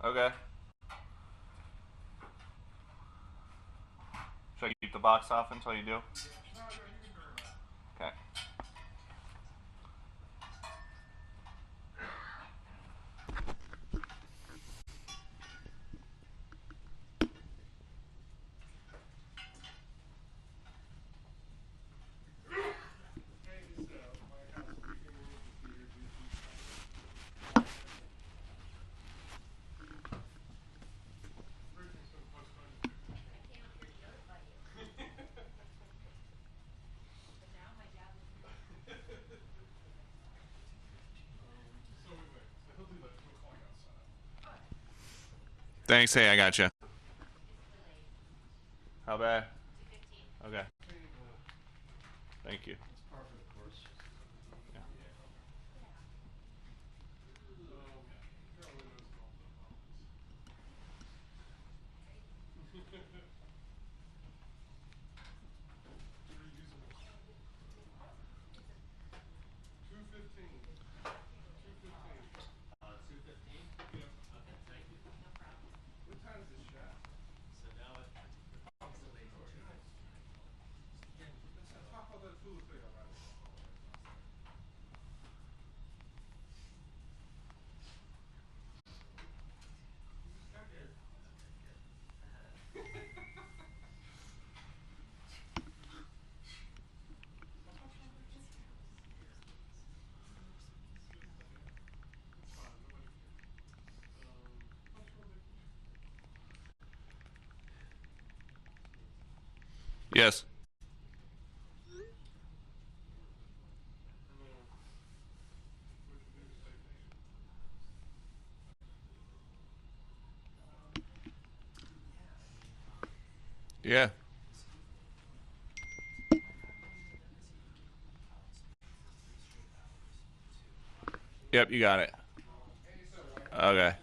Okay. Should I keep the box off until you do? Okay. Thanks. Hey, I got you. How bad? Okay. Thank you. Yeah. Yes. Yeah. Yep, you got it. Okay.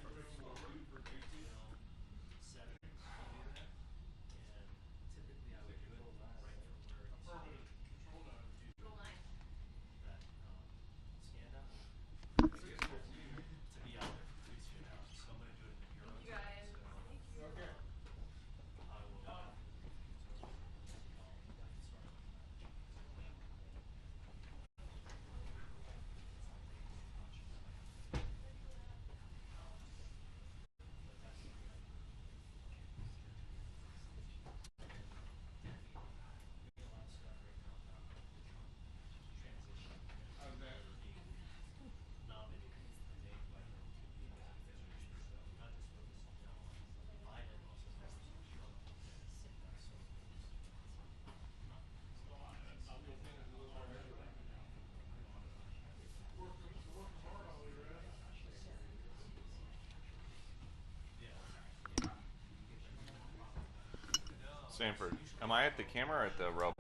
Sanford, am I at the camera or at the robo?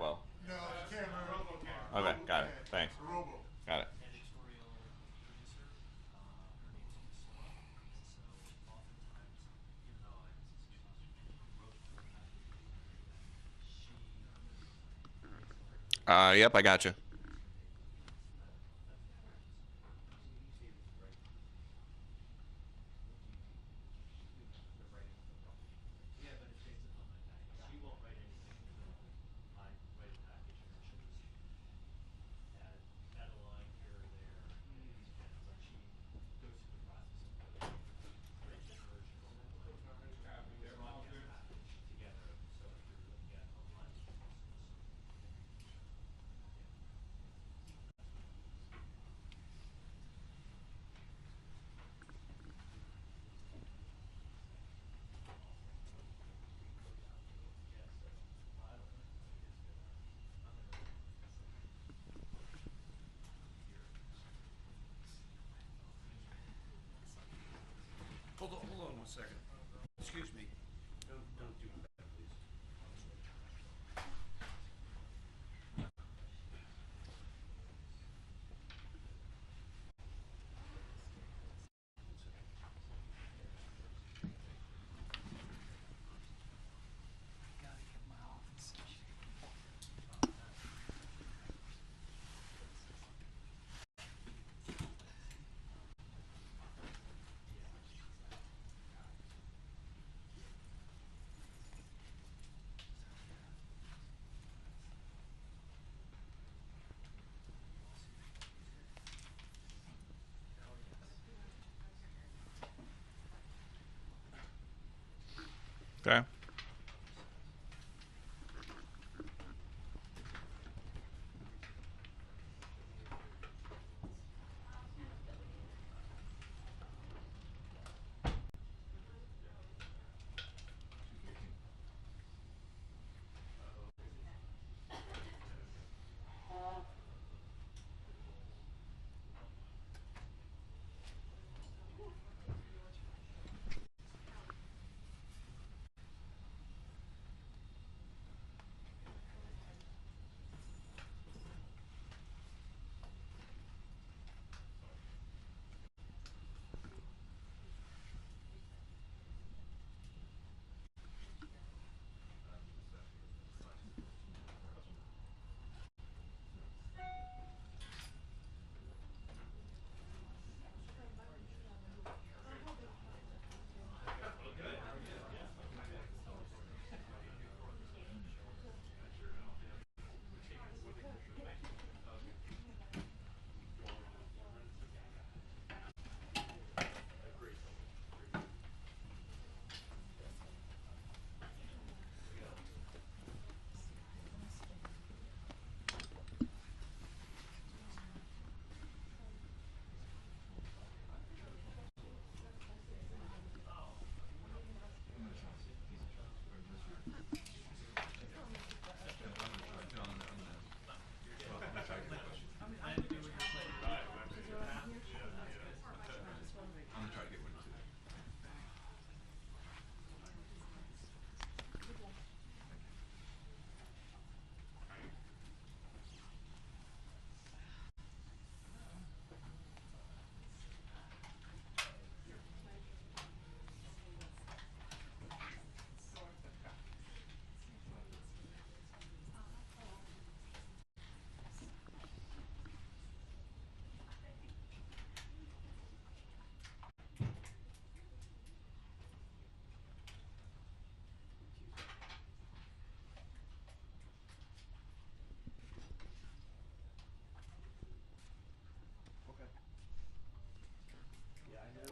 No, the camera. Okay, got it. Thanks. Robo. Got it. Yep, I got you. Hold on one second. Excuse me. Don't do that, please. Okay.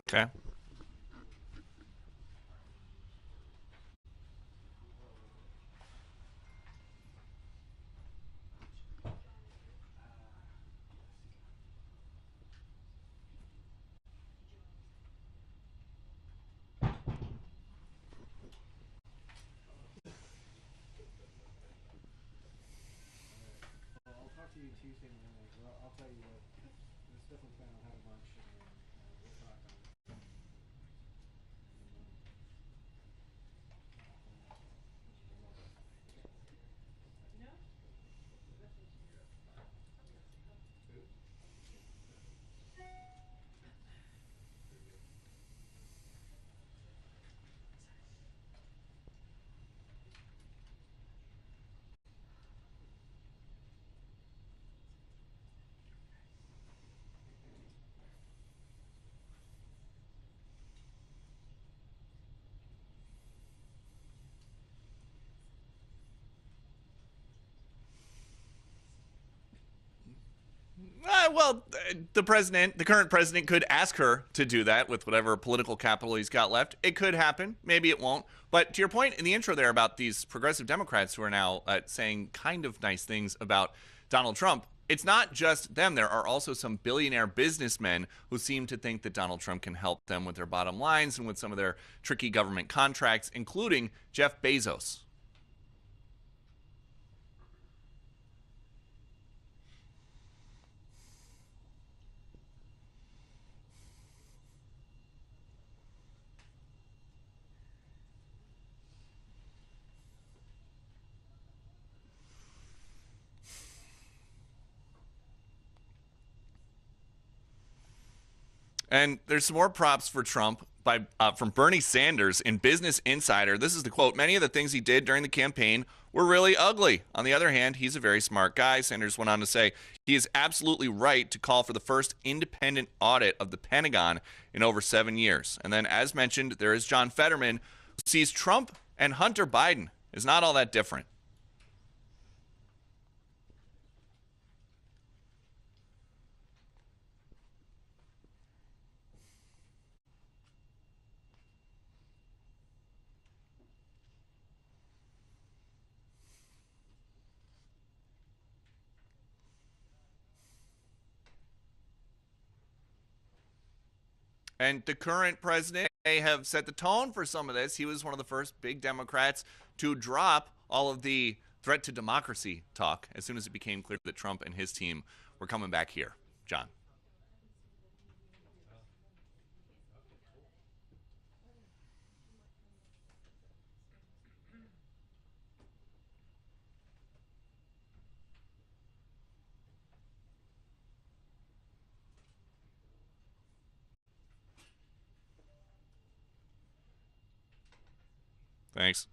Okay. I'll talk to you Tuesday morning. Well, I'll tell you what. Let's definitely plan on having lunch, and we'll talk on it. The current president could ask her to do that with whatever political capital he's got left. It could happen. Maybe it won't. But to your point in the intro there about these progressive Democrats who are now saying kind of nice things about Donald Trump, it's not just them. There are also some billionaire businessmen who seem to think that Donald Trump can help them with their bottom lines and with some of their tricky government contracts, including Jeff Bezos. And there's some more props for Trump from Bernie Sanders in Business Insider. This is the quote: "Many of the things he did during the campaign were really ugly. On the other hand, he's a very smart guy." Sanders went on to say he is absolutely right to call for the first independent audit of the Pentagon in over 7 years. And then, as mentioned, there is John Fetterman, who sees Trump and Hunter Biden is not all that different. And the current president may have set the tone for some of this. He was one of the first big Democrats to drop all of the threat to democracy talk as soon as it became clear that Trump and his team were coming back here. John. Thanks.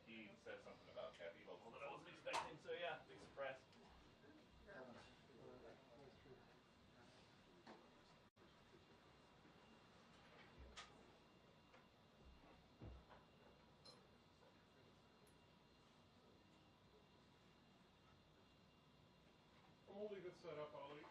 He said something about Kathy Hochul that I wasn't expecting, so yeah, big surprise. I'll leave it set up, Ollie.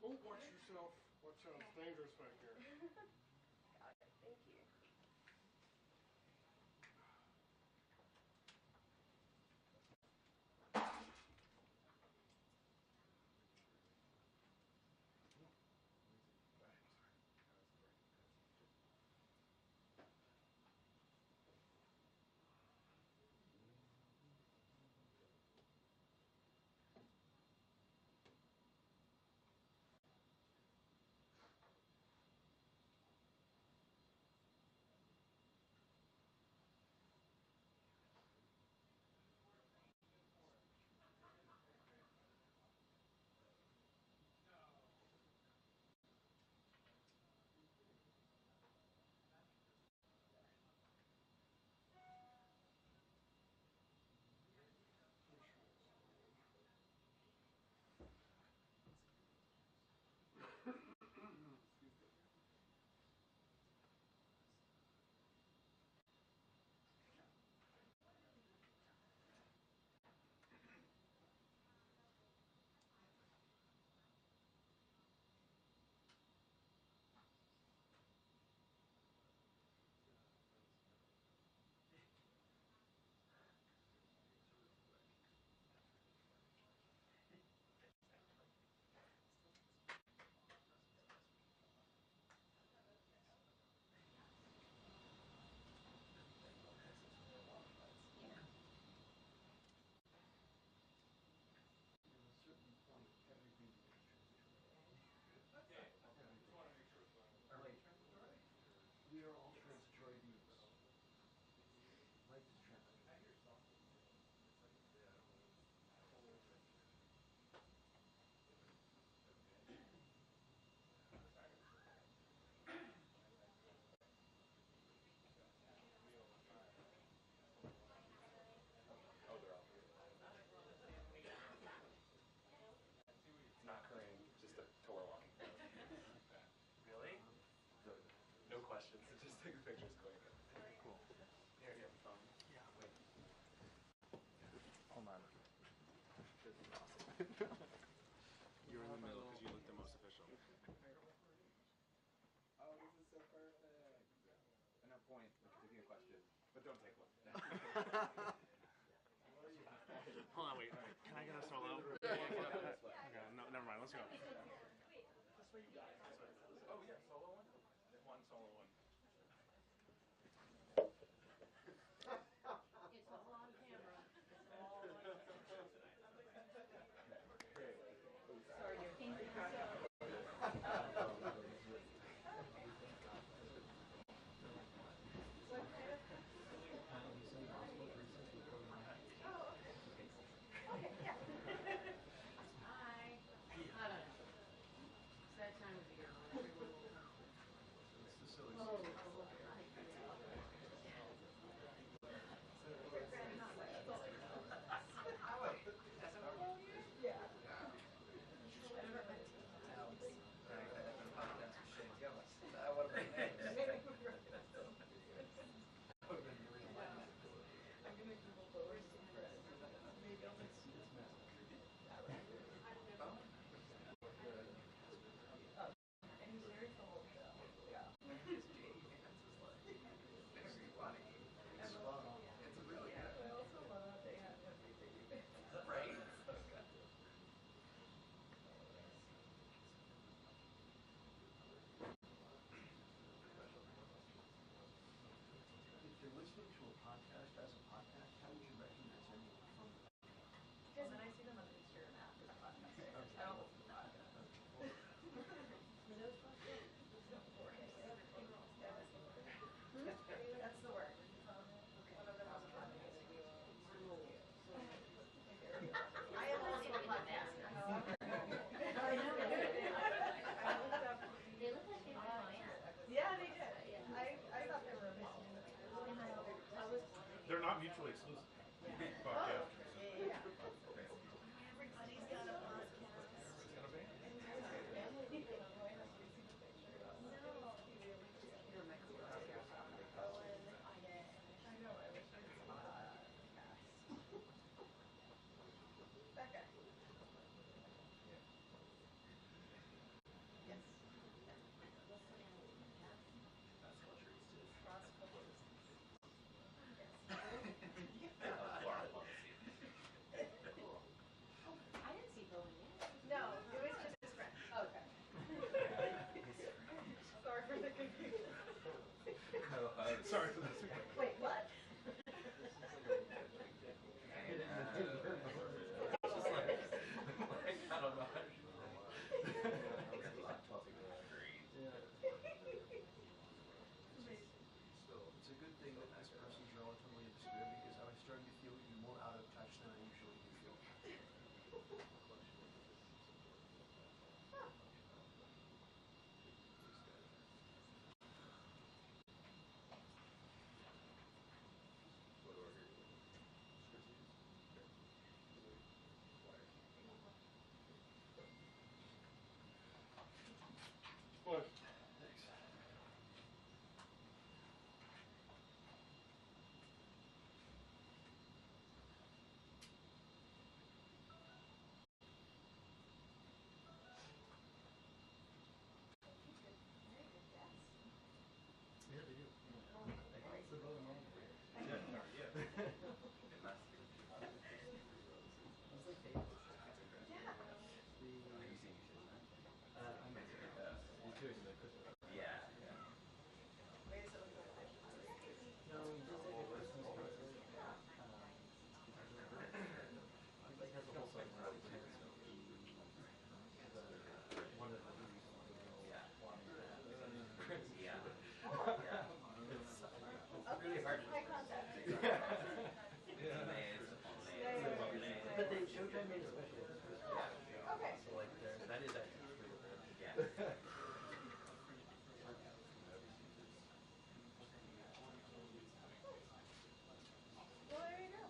Oh, watch yourself. Watch out, it's dangerous back here. Got it. Thank you. We are all transitory beings. Life is transitory. Oh, they're all here. Not Karine, just a tour walking. Really? No questions. Just take the pictures quick. Cool. Here, you have a phone? Yeah. Wait. Hold on. This is awesome. You're in the middle because you look the most official. Oh, this is so perfect. At no point, like, taking a question, but don't take one. Hold on, wait. Can I get a solo? Okay, no, never mind. Let's go. Oh yeah, solo one. One solo one. It's all on camera. It's all on Sorry, you're thinking Okay, yeah. Hi. I don't know. It's that time of year when everyone will come. It's the silly Oh, season. Yeah. I'm gonna Google photos of Prez. Maybe I'll just and he's very full of himself. Yeah. His JD dance is like very funny. It's fun. It's really good. I also love that they have everything. Right? So good. If you're listening to a podcast as a podcast, how would you recognize anyone from the Because when I see them on Instagram after the podcast, I don't listen to the podcast. For those podcasts, It's so boring. That's the word. One of them was a podcast. I am also a podcaster. I know. They look like they were clients. Yeah, they did. I thought they were amazing. I was They're not mutually exclusive. Oh, yeah. Everybody's got a podcast. I know, I wish I was podcast. That guy. So like that is actually true. Yeah. Well, there you go.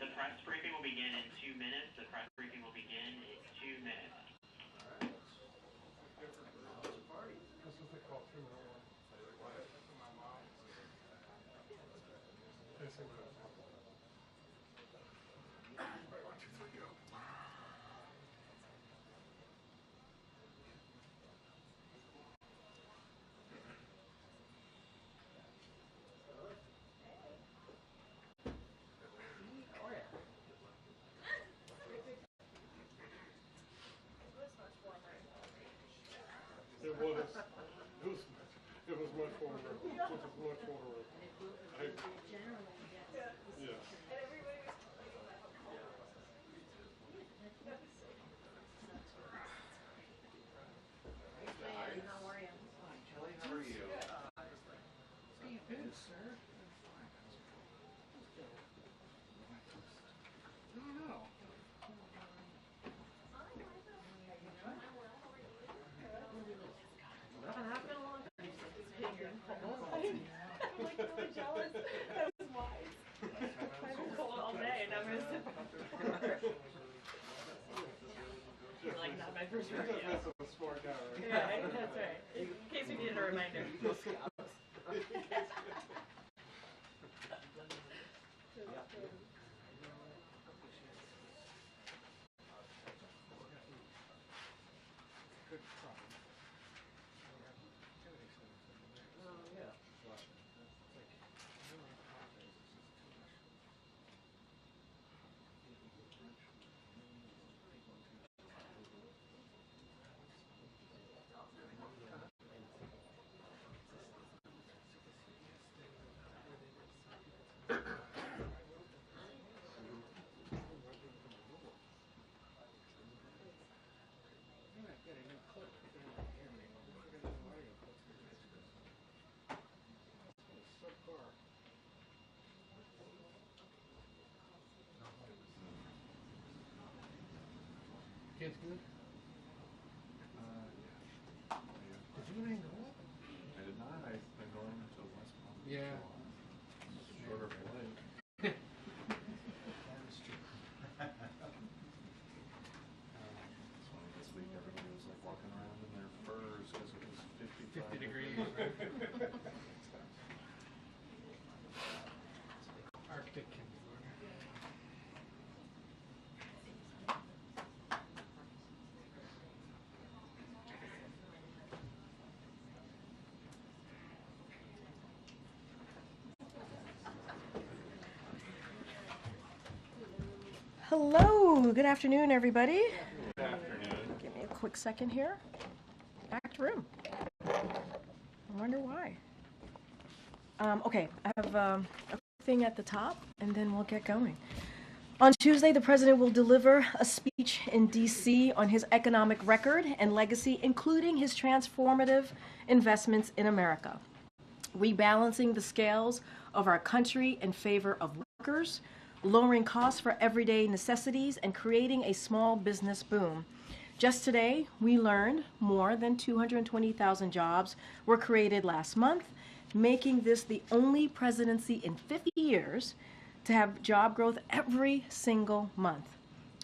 The press briefing will begin in 2 minutes. The press briefing will begin in 2 minutes. That's what they call 2-minute warning. They say that. It was. It was much warmer. It was much warmer. Yeah. And everybody was complaining about how cold it was. Hey, how are you? Kelly, how are you? How you been, sir? I don't know. Nothing happened a long time. I'm like really jealous. That was wise. I've been cold all day and I'm gonna sit You're like, not my first rodeo. That's a smart guy, right? Yeah, that's right. In case we needed a reminder. Good problem. Oh, yeah. I'm gonna get a new clip. If you don't hear me. I forgot the audio clips. It's subpar. Kids good? Did you and go up? I did not. I've been going until West Palm. Yeah. Shorter flight. That is true. It's funny, this week everybody was like walking around in their furs because it was 55 50 degrees. Arctic California. Hello, good afternoon, everybody. Good afternoon. Give me a quick second here. Packed room. I wonder why. Okay, I have a thing at the top, and then we'll get going. On Tuesday, the president will deliver a speech in D.C. on his economic record and legacy, including his transformative investments in America, rebalancing the scales of our country in favor of workers, lowering costs for everyday necessities, and creating a small business boom. Just today, we learned more than 220,000 jobs were created last month, making this the only presidency in 50 years to have job growth every single month.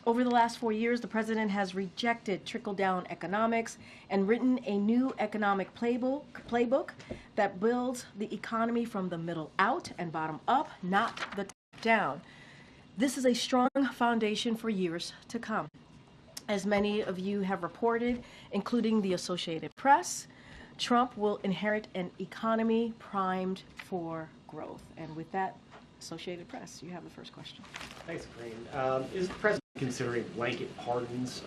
Over the last 4 years, the president has rejected trickle-down economics and written a new economic playbook that builds the economy from the middle out and bottom up, not the top down. This is a strong foundation for years to come. As many of you have reported, including the Associated Press, Trump will inherit an economy primed for growth. And with that Associated Press. You have the first question. Thanks, Karine. Is the president considering blanket pardons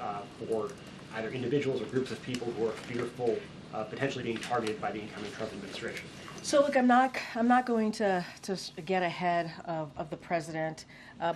for either individuals or groups of people who are fearful of potentially being targeted by the incoming Trump administration? So look, I'm not going to get ahead of the president,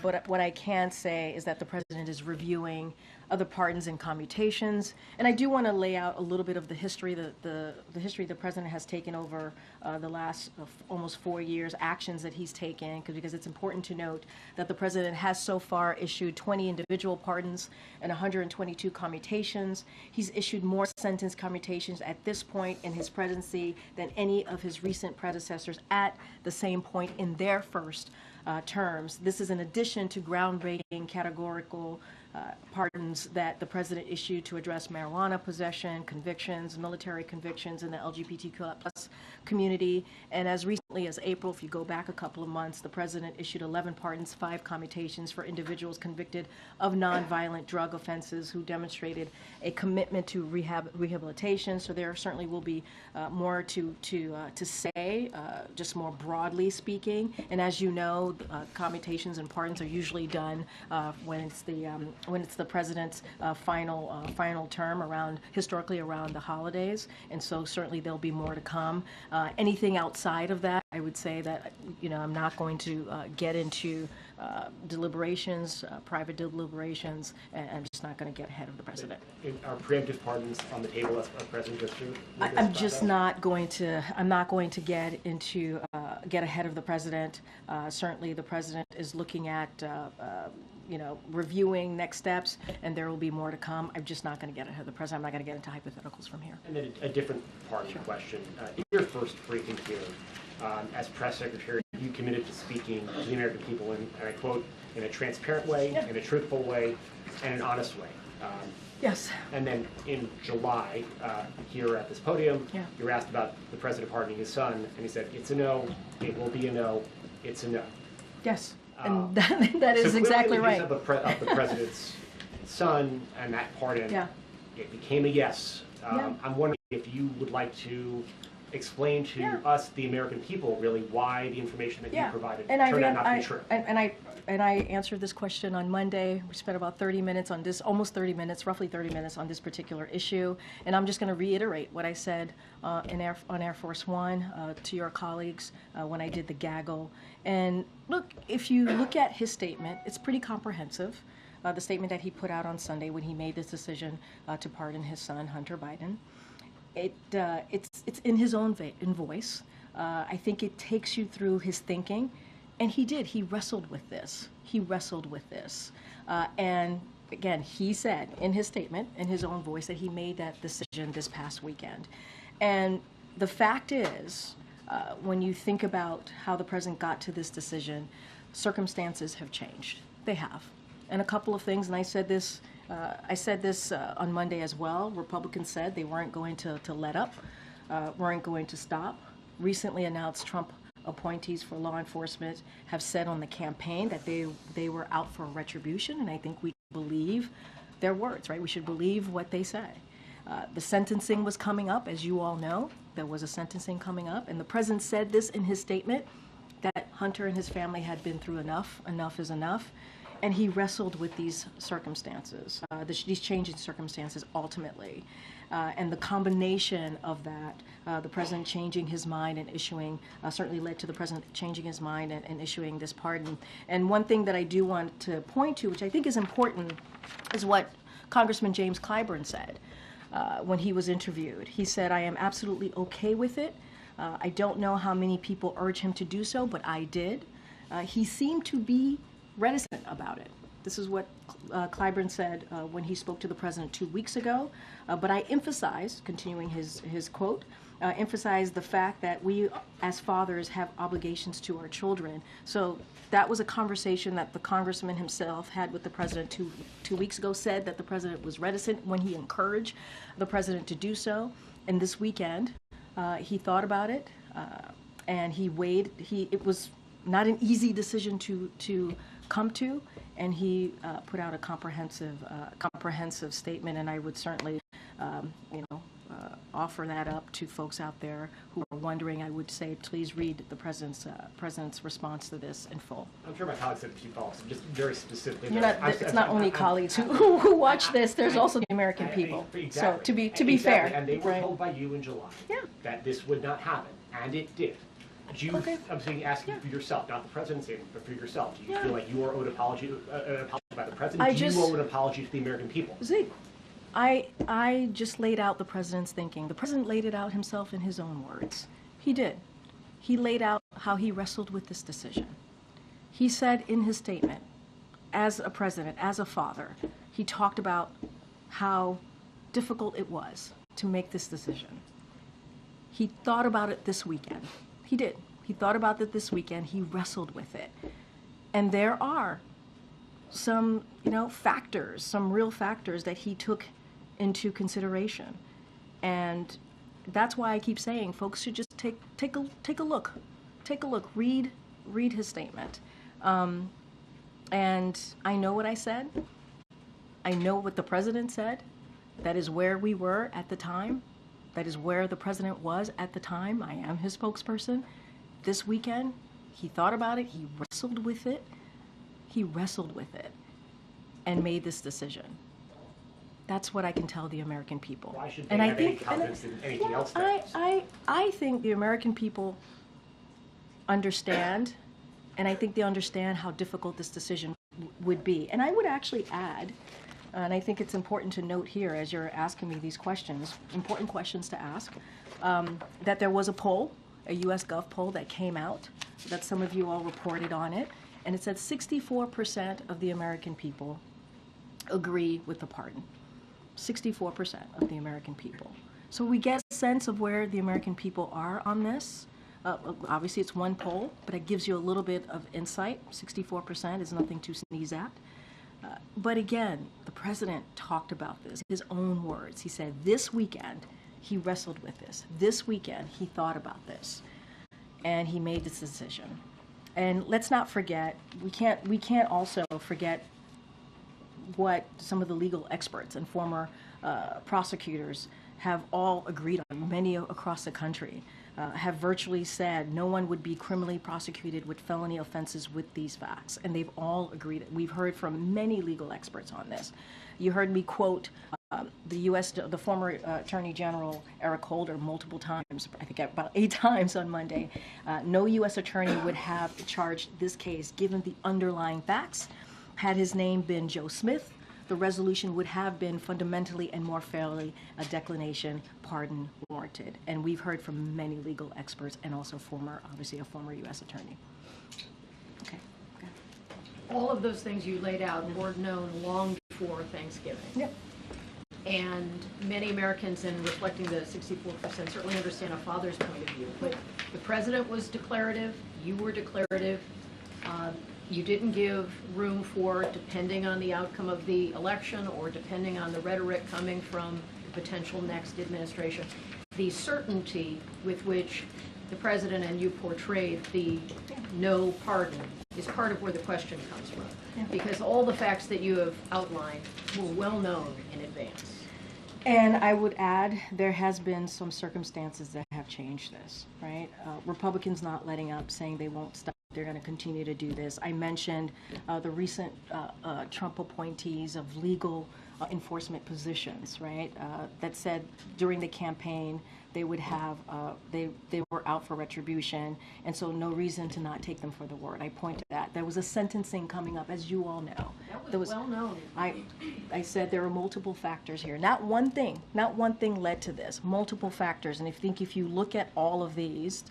but what I can say is that the president is reviewing other pardons and commutations, and I do want to lay out a little bit of the history, the history the president has taken over the last almost 4 years, actions that he's taken, because it's important to note that the president has so far issued 20 individual pardons and 122 commutations. He's issued more sentence commutations at this point in his presidency than any of his recent predecessors at the same point in their first terms. This is in addition to groundbreaking categorical pardons that the president issued to address marijuana possession, convictions, military convictions in the LGBTQ+ community. And as recently as April, if you go back a couple of months, the president issued 11 pardons, 5 commutations for individuals convicted of nonviolent drug offenses who demonstrated a commitment to rehabilitation. So there certainly will be more to say, just more broadly speaking. And as you know, commutations and pardons are usually done when it's the president's final term historically around the holidays, and so certainly there'll be more to come. Anything outside of that, I would say that I'm not going to get into deliberations, private deliberations, and I'm just not going to get ahead of the president. Are preemptive pardons on the table as the president goes through? I'm just not going to. I'm not going to get ahead of the president. Certainly, the president is looking at reviewing next steps, and there will be more to come. I'm just not going to get ahead of the president. I'm not going to get into hypotheticals from here. And then a different pardon question. In your first briefing here, as press secretary, you committed to speaking to the American people in, and I quote, in a transparent way, in a truthful way, and an honest way. Yes. And then in July, here at this podium, you were asked about the president pardoning his son, and he said, it's a no, it will be a no, it's a no. Yes. And that is exactly right. So clearly of the president's son and that pardon, it became a yes. I'm wondering if you would like to explain to us, the American people, really why the information that you provided turned out not to be true. And I answered this question on Monday. We spent about 30 minutes on this, almost 30 minutes, roughly 30 minutes on this particular issue. And I'm just going to reiterate what I said on Air Force One to your colleagues when I did the gaggle. And look, if you look at his statement, it's pretty comprehensive. The statement that he put out on Sunday when he made this decision to pardon his son, Hunter Biden. It's in his own voice. I think it takes you through his thinking. And he did. He wrestled with this. And again, he said in his statement, in his own voice, that he made that decision this past weekend. And the fact is, when you think about how the president got to this decision, circumstances have changed. They have. And a couple of things, and I said this on Monday as well. Republicans said they weren't going to let up, weren't going to stop. Recently announced Trump appointees for law enforcement have said on the campaign that they were out for retribution, and I think we believe their words, right? We should believe what they say. The sentencing was coming up, as you all know. There was a sentencing coming up, and the president said this in his statement, that Hunter and his family had been through enough. Enough is enough. And he wrestled with these circumstances, these changing circumstances ultimately. And the combination of that, the president changing his mind and issuing, certainly led to the president changing his mind and issuing this pardon. And one thing that I do want to point to, which I think is important, is what Congressman James Clyburn said when he was interviewed. He said, "I am absolutely okay with it. I don't know how many people urge him to do so, but I did." He seemed to be reticent about it. This is what Clyburn said when he spoke to the president 2 weeks ago. But I emphasized, continuing his quote, emphasized the fact that we as fathers have obligations to our children. So that was a conversation that the congressman himself had with the president two weeks ago, said that the president was reticent when he encouraged the president to do so. And this weekend, he thought about it, and he weighed, it was not an easy decision to come to, and he put out a comprehensive statement, and I would certainly, offer that up to folks out there who are wondering. I would say, please read the president's response to this in full. I'm sure my colleagues have a few follow-ups, just very specifically. It's not only colleagues who watch this. There's also the American people. Exactly. So to be fair, and they were right? told by you in July that this would not happen, and it did. Do you, I'm saying, asking for yourself, not the president's statement, but for yourself. Do you feel like you are owed an apology by the president? Do you owe an apology to the American people? Zeke, I just laid out the president's thinking. The president laid it out himself in his own words. He did. He laid out how he wrestled with this decision. He said in his statement, as a president, as a father, he talked about how difficult it was to make this decision. He thought about it this weekend. He did. He thought about it this weekend. He wrestled with it. And there are some, factors, some real factors that he took into consideration. And that's why I keep saying folks should just take a look. Take a look. Read his statement. And I know what I said. I know what the president said. That is where we were at the time. That is where the president was at the time. I am his spokesperson. This weekend, he thought about it. He wrestled with it. And made this decision. That's what I can tell the American people. Why should they have any confidence in anything else? I think the American people understand, and I think they understand how difficult this decision would be. And I would actually add, and I think it's important to note here as you're asking me these questions, important questions to ask, that there was a poll, a U.S. Gov poll that came out, that some of you all reported on it, and it said 64% of the American people agree with the pardon. 64% of the American people. So we get a sense of where the American people are on this. Obviously, it's one poll, but it gives you a little bit of insight. 64% is nothing to sneeze at. But again, the president talked about this, his own words. He said this weekend, he wrestled with this. This weekend, he thought about this. And he made this decision. And let's not forget, we can't also forget what some of the legal experts and former prosecutors have all agreed on, many across the country, have virtually said no one would be criminally prosecuted with felony offenses with these facts. And they've all agreed. We've heard from many legal experts on this. You heard me quote the former Attorney General Eric Holder multiple times, I think about 8 times on Monday. No U.S. attorney would have charged this case given the underlying facts. Had his name been Joe Smith, the resolution would have been fundamentally and more fairly a declination, pardon warranted. And we've heard from many legal experts and also obviously a former U.S. attorney. Okay. All of those things you laid out were known long before Thanksgiving. Yep. And many Americans, in reflecting the 64%, certainly understand a father's point of view. But the president was declarative, you were declarative. You didn't give room for, depending on the outcome of the election or depending on the rhetoric coming from the potential next administration, the certainty with which the president and you portrayed the no pardon is part of where the question comes from. Yeah. Because all the facts that you have outlined were well known in advance. And I would add, there has been some circumstances that have changed this, right? Republicans not letting up, saying they won't stop. They're going to continue to do this. I mentioned the recent Trump appointees of legal enforcement positions, right? That said during the campaign they would have, they were out for retribution, and so no reason to not take them for the word. I pointed to that. There was a sentencing coming up, as you all know. That was well known. I said there are multiple factors here. Not one thing led to this. Multiple factors, and if you look at all of these,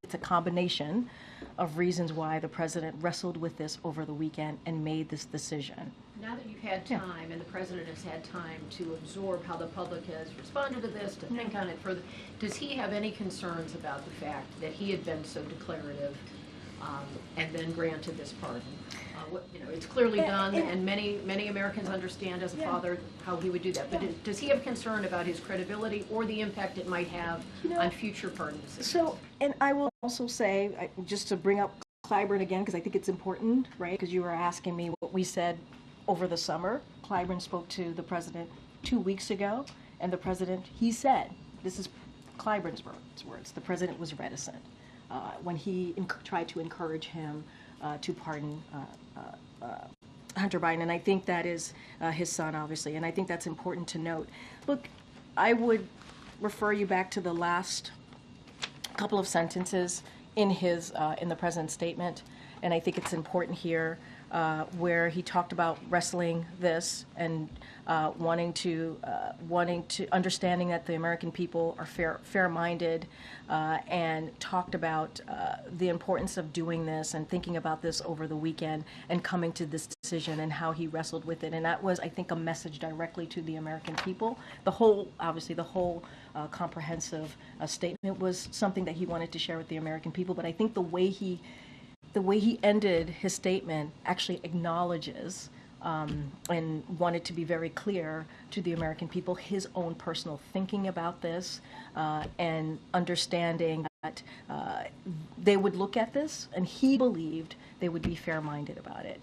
it's a combination of reasons why the president wrestled with this over the weekend and made this decision. Now that you've had time, and the president has had time to absorb how the public has responded to this, to think on it further, does he have any concerns about the fact that he had been so declarative and then granted this pardon? It's clearly done, and many Americans understand as a father how he would do that. But does he have concern about his credibility or the impact it might have on future pardon decisions? So, and I will also say, just to bring up Clyburn again, because I think it's important, right? Because you were asking me what we said over the summer. Clyburn spoke to the president 2 weeks ago, and the president, he said, this is Clyburn's words, the president was reticent when he tried to encourage him to pardon Hunter Biden, and I think that is his son, obviously, and I think that's important to note. Look, I would refer you back to the last couple of sentences in the president's statement, and I think it's important here where he talked about wrestling this and wanting to understanding that the American people are fair-minded, and talked about the importance of doing this and thinking about this over the weekend and coming to this decision and how he wrestled with it. And that was, I think, a message directly to the American people. The whole comprehensive statement was something that he wanted to share with the American people. But I think the way he ended his statement actually acknowledges and wanted to be very clear to the American people his own personal thinking about this and understanding that they would look at this, and he believed they would be fair-minded about it.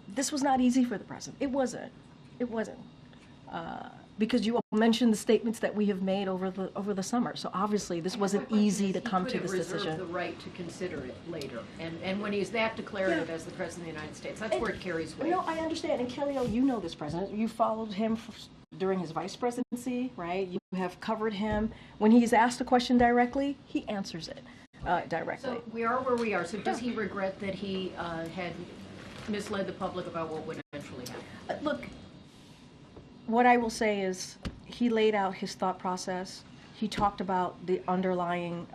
This was not easy for the president. It wasn't. Because you mentioned the statements that we have made over the summer. So obviously this wasn't easy to come to this decision. He could have reserved the right to consider it later. And when he's that declarative as the President of the United States, that's where it carries weight. No, I understand. And Kelly, you know this president. You followed him during his vice presidency, right? You have covered him. When he's asked a question directly, he answers it directly. So we are where we are. So does he regret that he had misled the public about what would eventually happen? Look, what I will say is he laid out his thought process. He talked about the underlying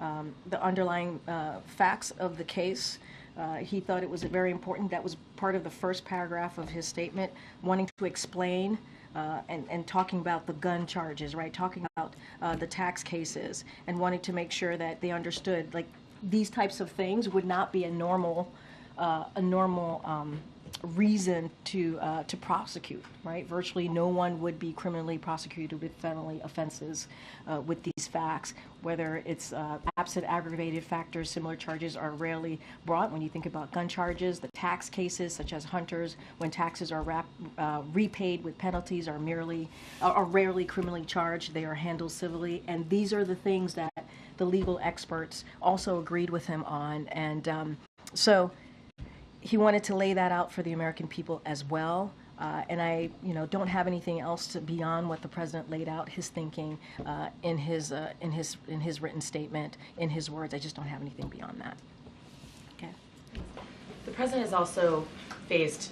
facts of the case. He thought it was very important. That was part of the first paragraph of his statement, wanting to explain and talking about the gun charges, right? Talking about the tax cases and wanting to make sure that they understood, like, these types of things would not be a normal reason to prosecute, right? Virtually no one would be criminally prosecuted with felony offenses with these facts. Whether it's absent aggravated factors, similar charges are rarely brought. When you think about gun charges, the tax cases, such as Hunter's, when taxes are repaid with penalties, are rarely criminally charged. They are handled civilly, and these are the things that the legal experts also agreed with him on, and so he wanted to lay that out for the American people as well. And I, don't have anything else beyond what the president laid out, his thinking in his written statement, in his words. I just don't have anything beyond that. Okay. The president has also faced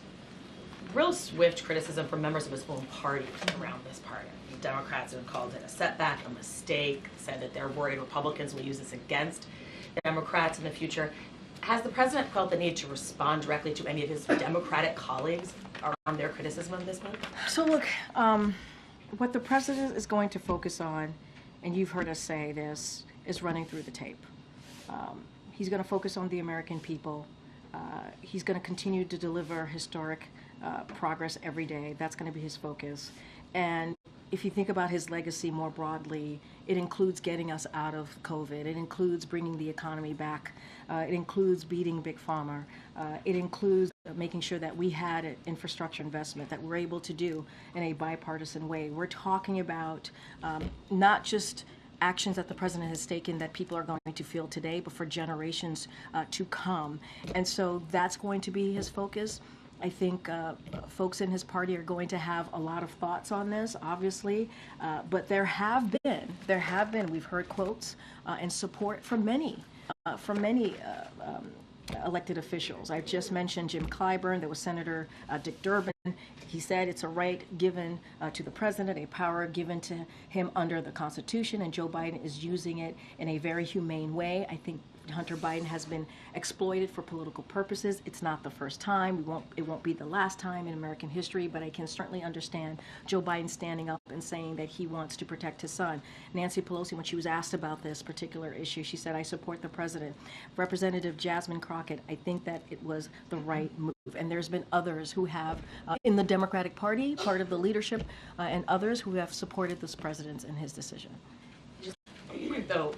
real swift criticism from members of his own party around this part. The Democrats have called it a setback, a mistake, said that they're worried Republicans will use this against the Democrats in the future. Has the president felt the need to respond directly to any of his Democratic colleagues around their criticism of this move? So look, what the president is going to focus on, and you've heard us say this, is running through the tape. He's going to focus on the American people. He's going to continue to deliver historic progress every day. That's going to be his focus. And if you think about his legacy more broadly, it includes getting us out of COVID. It includes bringing the economy back. It includes beating Big Pharma. It includes making sure that we had an infrastructure investment that we're able to do in a bipartisan way. We're talking about not just actions that the president has taken that people are going to feel today, but for generations to come. And so that's going to be his focus. I think folks in his party are going to have a lot of thoughts on this, obviously, but there have been, we've heard quotes and support from many elected officials. I just mentioned Jim Clyburn. There was Senator Dick Durbin. He said it's a right given to the president, a power given to him under the Constitution, and Joe Biden is using it in a very humane way. I think Hunter Biden has been exploited for political purposes. It's not the first time. It won't be the last time in American history, but I can certainly understand Joe Biden standing up and saying that he wants to protect his son. Nancy Pelosi, when she was asked about this particular issue, she said, "I support the president." Representative Jasmine Crockett, I think that it was the right move. And there's been others who have, in the Democratic Party, part of the leadership, and others who have supported this president in his decision. Though,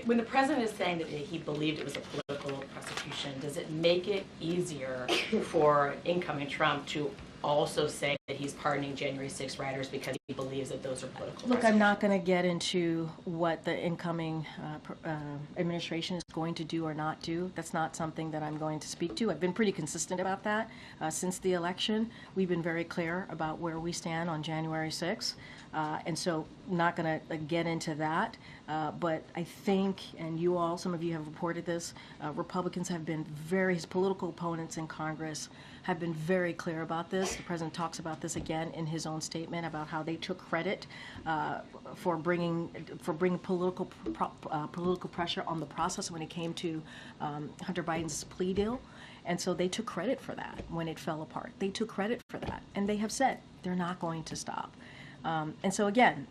when the president is saying that he believed it was a political prosecution, does it make it easier for incoming Trump to also say that he's pardoning January 6 rioters because he believes that those are political Look, prisoners. I'm not going to get into what the incoming administration is going to do or not do. That's not something that I'm going to speak to. I've been pretty consistent about that since the election. We've been very clear about where we stand on January 6th. And so not going to get into that. But I think, and you all, some of you have reported this, Republicans have been his political opponents in Congress have been very clear about this. The president talks about this again in his own statement about how they took credit for bringing political pressure on the process when it came to Hunter Biden's plea deal. And so they took credit for that when it fell apart. They took credit for that. And they have said they're not going to stop. And so again,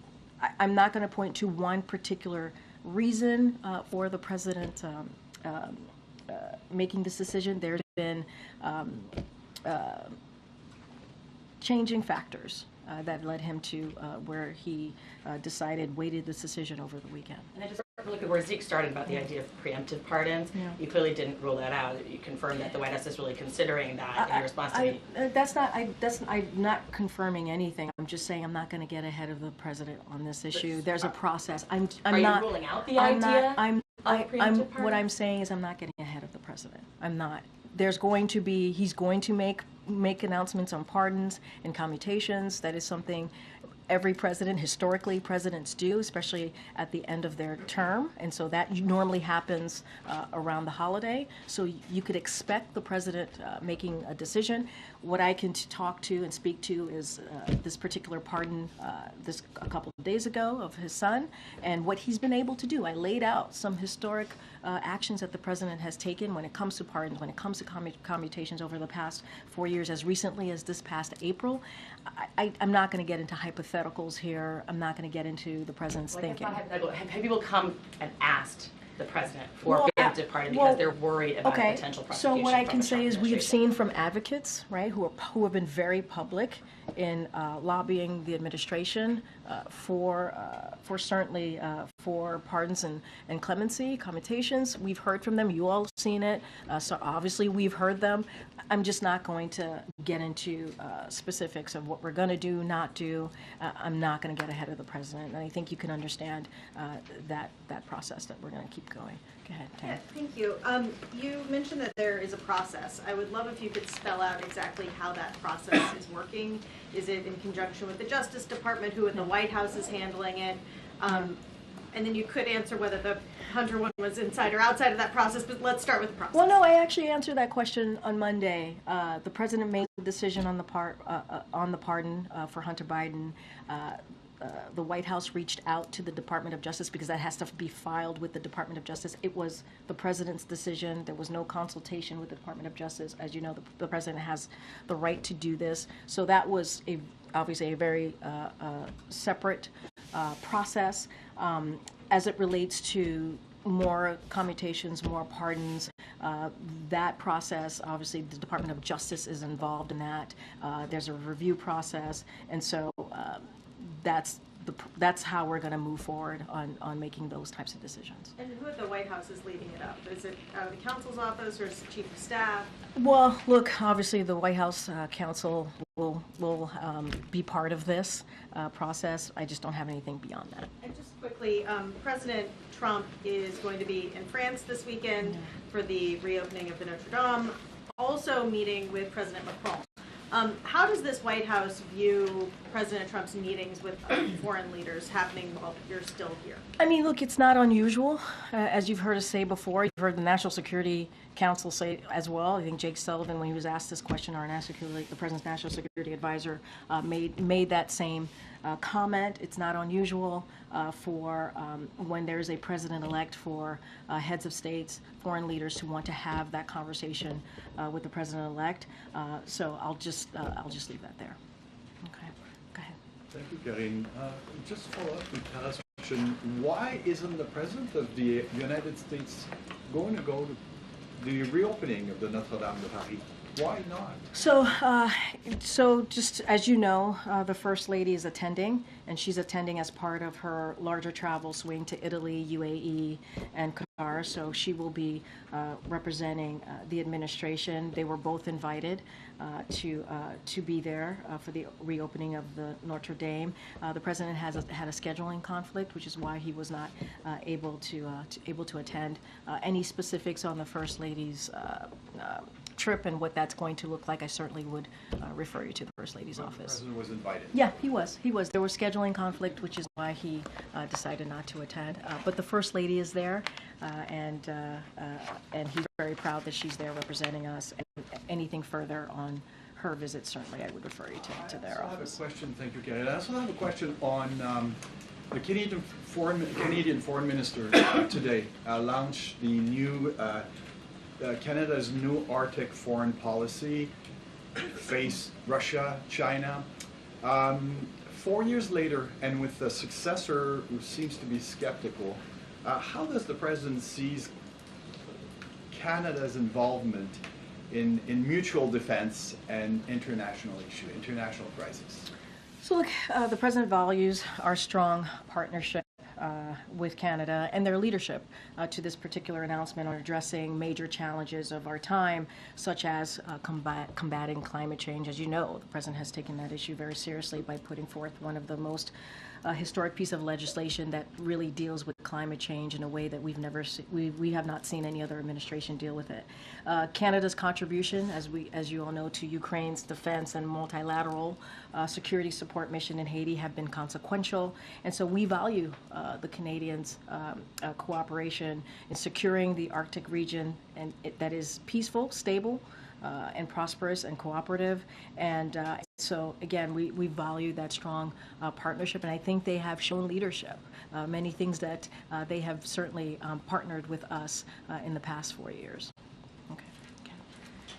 I'm not going to point to one particular reason for the president making this decision. There's been changing factors that led him to where he weighted this decision over the weekend. And I just look at where Zeke started about the idea of preemptive pardons. Yeah. You clearly didn't rule that out. You confirmed that the White House is really considering that in response to I'm not confirming anything. I'm just saying I'm not going to get ahead of the president on this issue. There's a process. Are you ruling out the idea? What I'm saying is I'm not getting ahead of the president. I'm not. He's going to make announcements on pardons and commutations. That is something every president, historically, presidents do, especially at the end of their term. And so that normally happens around the holiday. So you could expect the president making a decision. What I can talk to and speak to is this particular pardon a couple of days ago of his son and what he's been able to do. I laid out some historic actions that the president has taken when it comes to pardons, when it comes to commutations over the past 4 years, as recently as this past April. I'm not going to get into hypotheticals here. I'm not going to get into the president's thinking. Have people come and asked the president for preemptive pardon because they're worried about potential prosecution? So what I can say is we have seen from advocates, right, who have been very public in lobbying the administration for certainly for pardons and clemency, commutations. We've heard from them. You all have seen it. So obviously we've heard them. I'm just not going to get into specifics of what we're going to do, not do. I'm not going to get ahead of the president. And I think you can understand that process that we're going to keep going. Go ahead, Tam. Yeah, thank you. You mentioned that there is a process. I would love if you could spell out exactly how that process is working. Is it in conjunction with the Justice Department, who at the White House is handling it? And then you could answer whether the Hunter one was inside or outside of that process, but let's start with the process. Well, no, I actually answered that question on Monday. The president made the decision on the pardon for Hunter Biden. The White House reached out to the Department of Justice because that has to be filed with the Department of Justice. It was the president's decision. There was no consultation with the Department of Justice. As you know, the president has the right to do this. So that was obviously a very separate process. As it relates to more commutations, more pardons, that process, obviously the Department of Justice is involved in that. There's a review process, and so that's how we're going to move forward on making those types of decisions. And who at the White House is leading it up? Is it out of the counsel's office or is it chief of staff? Well, look, obviously the White House counsel will be part of this process. I just don't have anything beyond that. And just quickly, President Trump is going to be in France this weekend for the reopening of the Notre Dame, also meeting with President Macron. How does this White House view President Trump's meetings with foreign leaders happening while you're still here? I mean, look, it's not unusual. As you've heard us say before, you've heard the National Security Council say as well. I think Jake Sullivan, when he was asked this question, the President's National Security Advisor, made that same comment. It's not unusual for when there's a president-elect for heads of states, foreign leaders to want to have that conversation with the president-elect. So I'll just leave that there. Okay, go ahead. Thank you, Karine. Just follow up with Tara's question. Why isn't the President of the United States going to go to the reopening of the Notre Dame de Paris? Why not? So just as you know, the First Lady is attending, and she's attending as part of her larger travel swing to Italy, UAE, and Qatar. So she will be representing the administration. They were both invited to be there for the reopening of the Notre Dame. The president had a scheduling conflict, which is why he was not able to attend. Any specifics on the First Lady's trip and what that's going to look like, I certainly would refer you to the First Lady's office. The president was invited. Yeah, he was. There was scheduling conflict, which is why he decided not to attend. But the First Lady is there, and he's very proud that she's there representing us. And anything further on her visit, certainly I would refer you to their office. I have a question. Thank you, Karine. I also have a question on the Canadian Foreign Minister today launched the new Canada's new Arctic foreign policy, face Russia, China. 4 years later, and with a successor who seems to be skeptical, how does the president see Canada's involvement in mutual defense and international crisis? So look, the president values our strong partnership with Canada and their leadership to this particular announcement on addressing major challenges of our time, such as combating climate change. As you know, the president has taken that issue very seriously by putting forth one of the most historic piece of legislation that really deals with climate change in a way that we have not seen any other administration deal with it. Canada's contribution, as you all know, to Ukraine's defense and multilateral security support mission in Haiti have been consequential, and so we value the Canadians' cooperation in securing the Arctic region and that is peaceful, stable, and prosperous and cooperative. And so, again, we value that strong partnership, and I think they have shown leadership. Many things that they have certainly partnered with us in the past 4 years. Okay.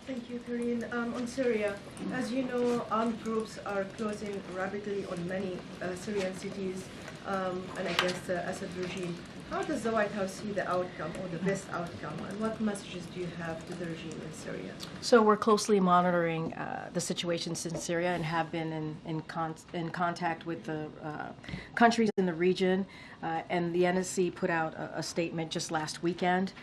Thank you, Karine. On Syria, as you know, armed groups are closing rapidly on many Syrian cities and against the Assad regime. How does the White House see the outcome or the best outcome, and what messages do you have to the regime in Syria? So we're closely monitoring the situations in Syria and have been in contact with the countries in the region. And the NSC put out a statement just last weekend.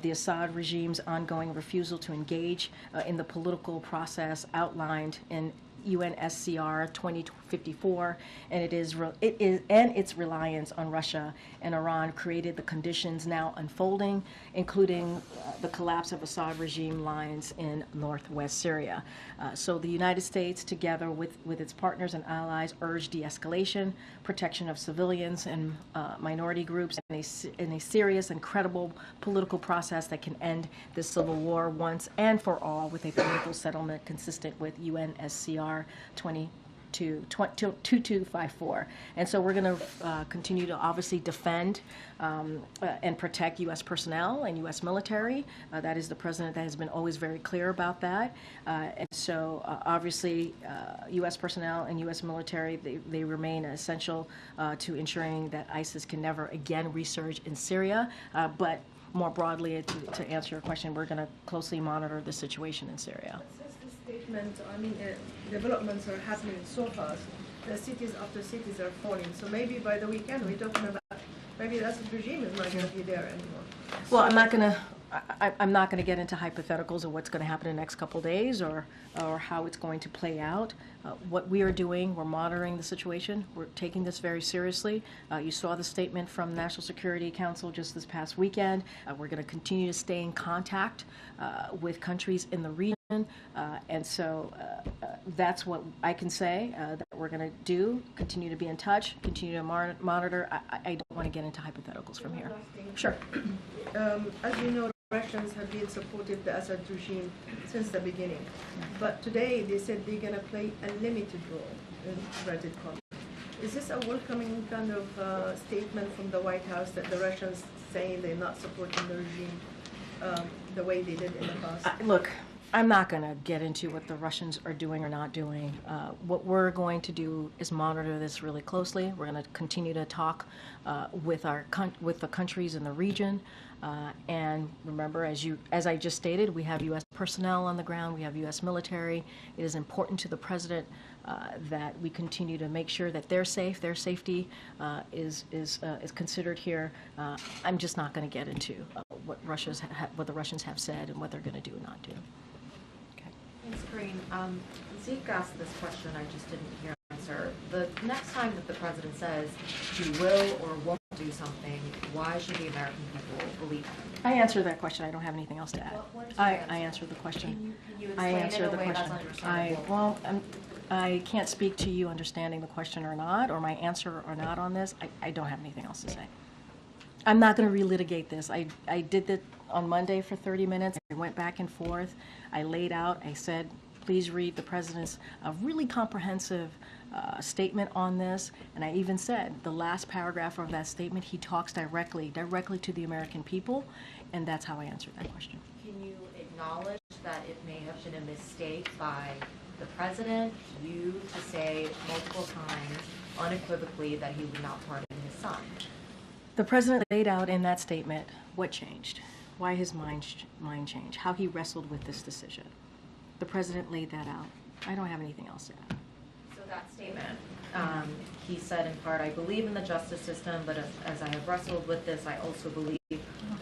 The Assad regime's ongoing refusal to engage in the political process outlined in UNSCR 2054, and its reliance on Russia and Iran created the conditions now unfolding, including the collapse of Assad regime lines in northwest Syria. So the United States, together with its partners and allies, urged de-escalation, protection of civilians and minority groups, in a serious and credible political process that can end this civil war once and for all with a political settlement consistent with UNSCR 2254. And so we're going to continue to obviously defend and protect U.S. personnel and U.S. military. That is the president that has been always very clear about that. And so obviously U.S. personnel and U.S. military, they remain essential to ensuring that ISIS can never again resurge in Syria. But more broadly, to answer your question, we're going to closely monitor the situation in Syria. Statement, developments are happening so fast. The cities after cities are falling. So maybe by the weekend we're talking about maybe the Assad regime is not going to be there anymore. Well, I'm not going to get into hypotheticals of what's going to happen in the next couple of days or how it's going to play out. What we are doing, we're monitoring the situation. We're taking this very seriously. You saw the statement from National Security Council just this past weekend. We're going to continue to stay in contact with countries in the region. And so that's what I can say that we're going to do, continue to be in touch, continue to monitor. I don't want to get into hypotheticals from here. Sure. As you know, Russians have been supporting the Assad regime since the beginning. But today they said they're going to play a limited role in inverted commas. Is this a welcoming kind of statement from the White House that the Russians saying they're not supporting the regime the way they did in the past? Look, I'm not going to get into what the Russians are doing or not doing. What we're going to do is monitor this really closely. We're going to continue to talk with the countries in the region. And remember, as I just stated, we have U.S. personnel on the ground. We have U.S. military. It is important to the president that we continue to make sure that they're safe. Their safety is considered here. I'm just not going to get into what the Russians have said and what they're going to do and not do. Thanks, Karine. Zeke asked this question, I just didn't hear an answer. The next time that the president says he will or won't do something, why should the American people believe him? I answered that question. I don't have anything else to add. What is I answered the question. Can you explain it in a way that's understandable? I can't speak to you understanding the question or not, or my answer or not on this. I don't have anything else to say. I'm not going to relitigate this. I did that on Monday for 30 minutes. I went back and forth. I laid out. I said, please read the president's really comprehensive statement on this. And I even said the last paragraph of that statement, he talks directly to the American people. And that's how I answered that question. Can you acknowledge that it may have been a mistake by the president, you, to say multiple times unequivocally that he would not pardon his son? The president laid out in that statement what changed, why his mind changed, how he wrestled with this decision. The president laid that out. I don't have anything else to add. So that statement, he said in part, I believe in the justice system, but as I have wrestled with this, I also believe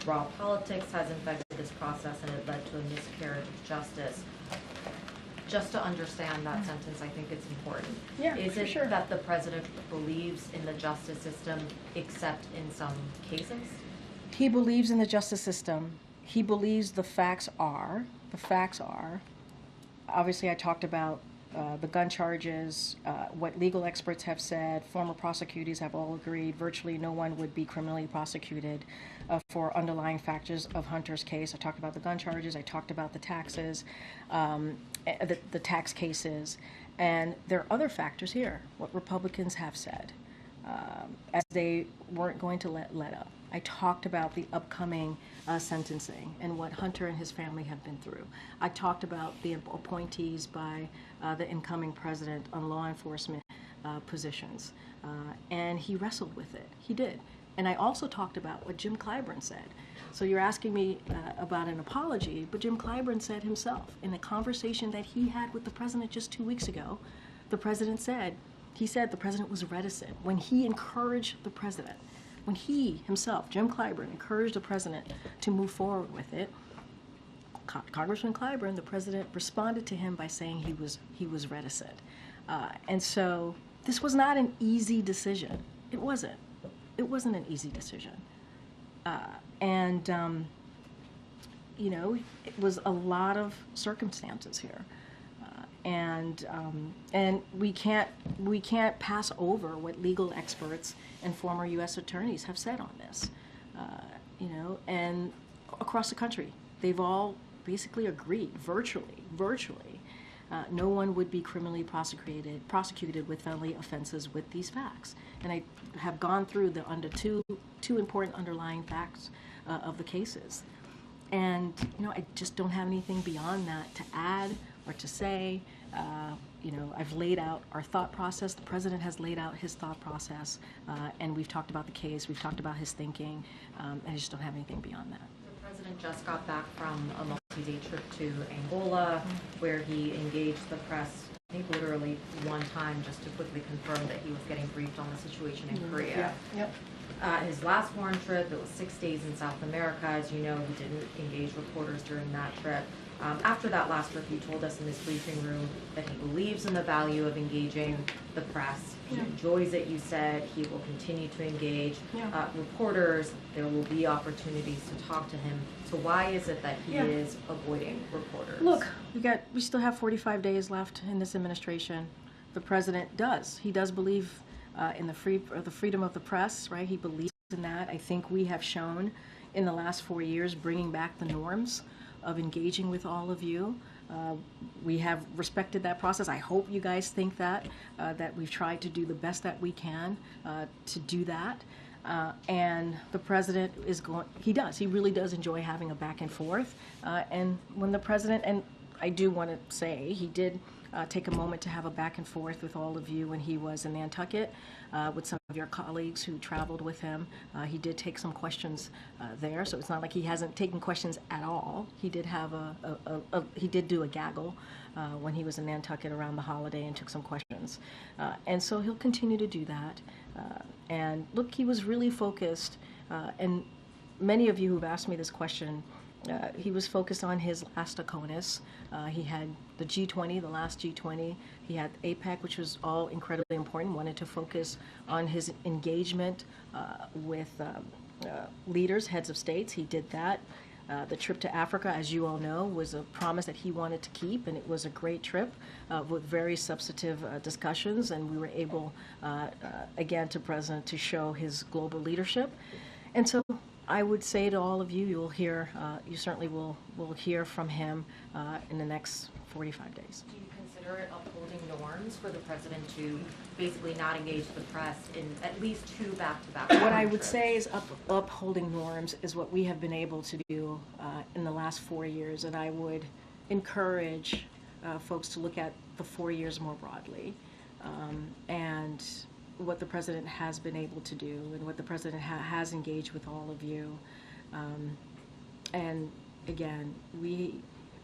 raw politics has infected this process and it led to a miscarriage of justice. Just to understand that sentence, I think it's important. Yeah, Is it sure. that the president believes in the justice system except in some cases? He believes in the justice system. He believes the facts are, obviously I talked about the gun charges, what legal experts have said, former prosecutors have all agreed, virtually no one would be criminally prosecuted for underlying factors of Hunter's case. I talked about the gun charges, I talked about the taxes, the tax cases, and there are other factors here, what Republicans have said, as they weren't going to let up. I talked about the upcoming sentencing and what Hunter and his family have been through. I talked about the appointees by the incoming president on law enforcement positions, and he wrestled with it. He did. And I also talked about what Jim Clyburn said. So you're asking me about an apology, but Jim Clyburn said himself in a conversation that he had with the president just 2 weeks ago, the president said, the president was reticent when he encouraged the president. When he himself, Jim Clyburn, encouraged the president to move forward with it, Congressman Clyburn, the president, responded to him by saying he was reticent. And so this was not an easy decision. It wasn't. It wasn't an easy decision. You know, it was a lot of circumstances here. And we can't pass over what legal experts and former U.S. attorneys have said on this, you know, and across the country, they've all basically agreed, virtually, no one would be criminally prosecuted with felony offenses with these facts. And I have gone through the two important underlying facts of the cases. And, you know, I just don't have anything beyond that to add or to say. You know, I've laid out our thought process. The president has laid out his thought process, and we've talked about the case. We've talked about his thinking. I just don't have anything beyond that. The president just got back from a multi-day trip to Angola, where he engaged the press, I think literally one time, just to quickly confirm that he was getting briefed on the situation in Korea. Yeah. Yep. His last foreign trip, it was 6 days in South America. As you know, he didn't engage reporters during that trip. After that last trip, he told us in this briefing room that he believes in the value of engaging the press. He enjoys it, you said. He will continue to engage reporters. There will be opportunities to talk to him. So why is it that he is avoiding reporters? Look, we still have 45 days left in this administration. The president does. He does believe in the freedom of the press, right? He believes in that. I think we have shown in the last 4 years bringing back the norms of engaging with all of you. We have respected that process. I hope you guys think that we've tried to do the best that we can to do that. And the president he really does enjoy having a back and forth. And when the president, and I do want to say he did take a moment to have a back and forth with all of you when he was in Nantucket with some of your colleagues who traveled with him. He did take some questions there, so it's not like he hasn't taken questions at all. He did have he did do a gaggle when he was in Nantucket around the holiday and took some questions. And so he'll continue to do that. And look, he was really focused, and many of you who've asked me this question, he was focused on his last ACONUS. He had the G20, the last G20. He had APEC, which was all incredibly important, wanted to focus on his engagement with leaders, heads of states. He did that. The trip to Africa, as you all know, was a promise that he wanted to keep, and it was a great trip with very substantive discussions, and we were able, again, to President to show his global leadership. And so I would say to all of you, you'll hear, you certainly will hear from him in the next 45 days. Do you consider it upholding norms for the president to basically not engage the press in at least 2 back-to-back What I would trips? say is upholding norms is what we have been able to do in the last 4 years, and I would encourage folks to look at the 4 years more broadly, and what the president has been able to do and what the president has engaged with all of you. And again,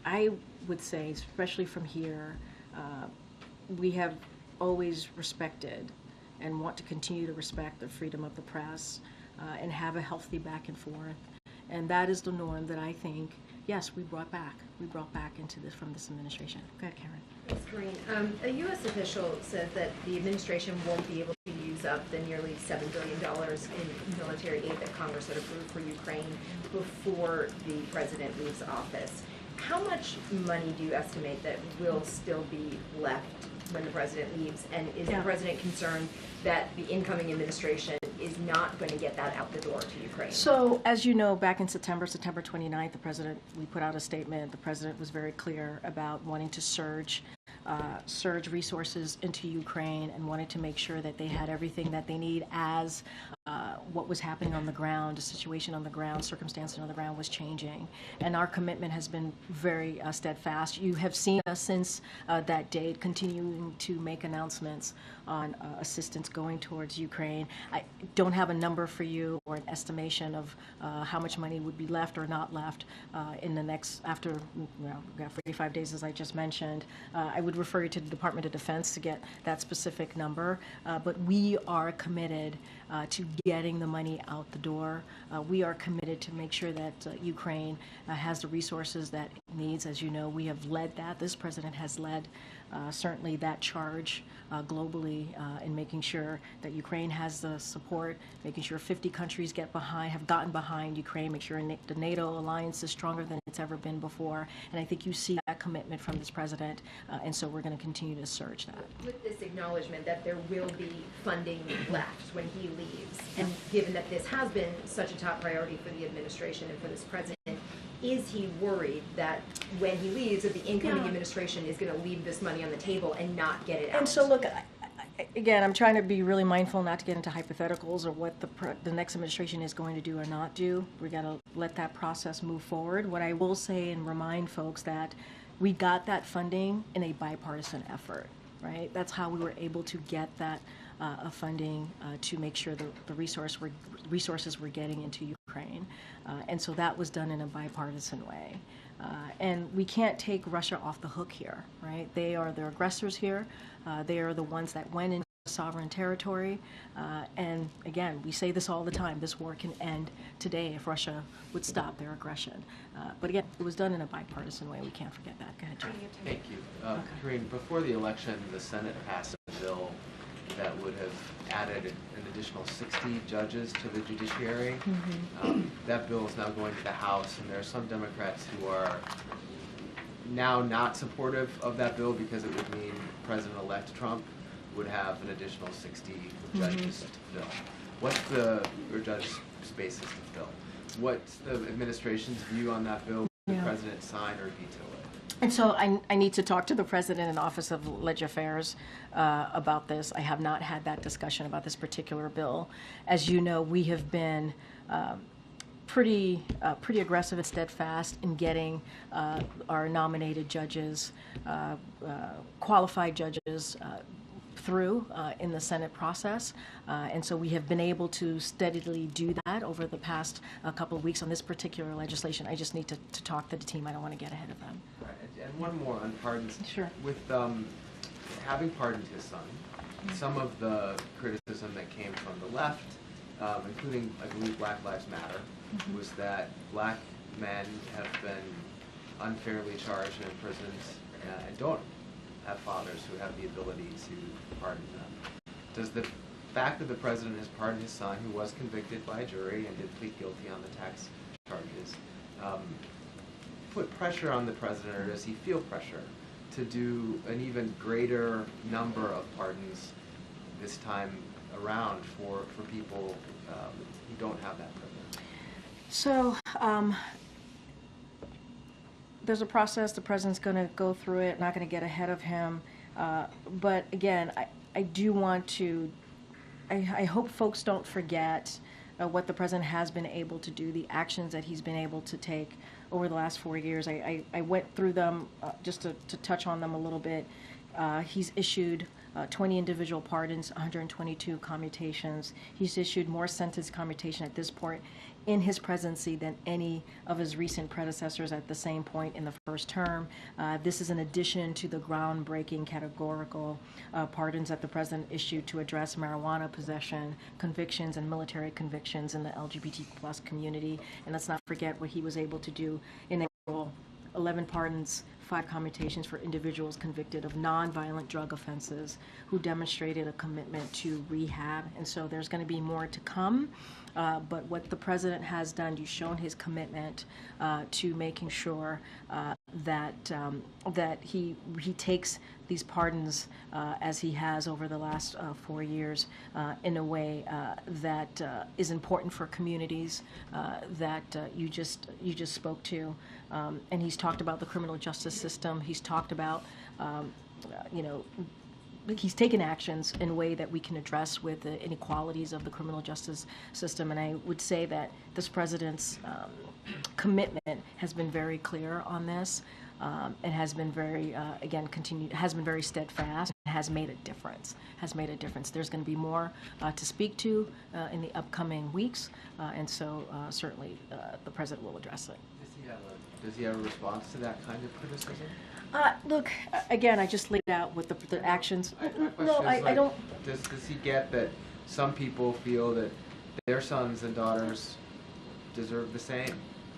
I would say, especially from here, we have always respected and want to continue to respect the freedom of the press and have a healthy back and forth. And that is the norm that I think, yes, we brought back. We brought back into this from this administration. Go ahead, Karen. Thanks, Karine. A U.S. official says that the administration won't be able to use up the nearly $7 billion in military aid that Congress had approved for Ukraine before the president leaves office. How much money do you estimate that will still be left when the president leaves? And is the president concerned that the incoming administration is not going to get that out the door to Ukraine? So, as you know, back in September 29th, we put out a statement. The president was very clear about wanting to surge resources into Ukraine and wanted to make sure that they had everything that they need as what was happening on the ground, the situation on the ground, circumstances on the ground was changing. And our commitment has been very steadfast. You have seen us since that date continuing to make announcements on assistance going towards Ukraine. I don't have a number for you or an estimation of how much money would be left or not left in the next, after, we've got 45 days, as I just mentioned. I would refer you to the Department of Defense to get that specific number. But we are committed to getting the money out the door. We are committed to make sure that Ukraine has the resources that it needs. As you know, we have led that. This president has led certainly that charge globally in making sure that Ukraine has the support, making sure 50 countries have gotten behind Ukraine, make sure the NATO alliance is stronger than it's ever been before. And I think you see that commitment from this president, and so we're going to continue to surge that. With this acknowledgement that there will be funding left when he leaves, and given that this has been such a top priority for the administration and for this president, is he worried that when he leaves, that the incoming administration is going to leave this money on the table and not get it out? And so, look, again, I'm trying to be really mindful not to get into hypotheticals or what the next administration is going to do or not do. We got to let that process move forward. What I will say and remind folks that we got that funding in a bipartisan effort, right? That's how we were able to get that funding to make sure the resources were getting into Ukraine. And so that was done in a bipartisan way. And we can't take Russia off the hook here, right? They are the aggressors here. They are the ones that went into sovereign territory. And again, we say this all the time, this war can end today if Russia would stop their aggression. But again, it was done in a bipartisan way. We can't forget that. Go ahead, John. Thank you. Karine, before the election, the Senate passed a bill that would have added an additional 60 judges to the judiciary. That bill is now going to the House, and there are some Democrats who are now not supportive of that bill because it would mean President-elect Trump would have an additional 60 judges to fill. Or judge spaces to fill. What's the administration's view on that bill? Will the president sign or veto it? And so I need to talk to the president and Office of Legislative Affairs about this. I have not had that discussion about this particular bill. As you know, we have been pretty aggressive and steadfast in getting our nominated judges, qualified judges, through in the Senate process. And so we have been able to steadily do that over the past couple of weeks on this particular legislation. I just need to talk to the team. I don't want to get ahead of them. Right. And one more on pardons. Sure. With having pardoned his son, some of the criticism that came from the left, including, I believe, Black Lives Matter, was that black men have been unfairly charged and imprisoned and don't have fathers who have the ability to pardon them. Does the fact that the president has pardoned his son, who was convicted by a jury and did plead guilty on the tax charges, put pressure on the president, or does he feel pressure to do an even greater number of pardons this time around for people who don't have that privilege? So there's a process. The president's going to go through it. Not going to get ahead of him. But again, I do want to. I hope folks don't forget what the president has been able to do, the actions that he's been able to take over the last 4 years. I went through them just to touch on them a little bit. He's issued 20 individual pardons, 122 commutations. He's issued more sentence commutation at this point in his presidency than any of his recent predecessors at the same point in the first term. This is in addition to the groundbreaking categorical pardons that the president issued to address marijuana possession convictions and military convictions in the LGBT plus community. And let's not forget what he was able to do in April. 11 pardons, 5 commutations for individuals convicted of nonviolent drug offenses who demonstrated a commitment to rehab. And so there's going to be more to come. But what the president has done, you've shown his commitment to making sure that he takes these pardons as he has over the last 4 years in a way that is important for communities that you just spoke to. And he's talked about the criminal justice system. He's talked about he's taken actions in a way that we can address with the inequalities of the criminal justice system. And I would say that this president's commitment has been very clear on this, and has been very, has been very steadfast, and has made a difference. There's going to be more to speak to in the upcoming weeks, and so certainly the president will address it. Does he have a response to that kind of criticism? Look, again, I just laid out what the actions. I don't. Does he get that some people feel that their sons and daughters deserve the same?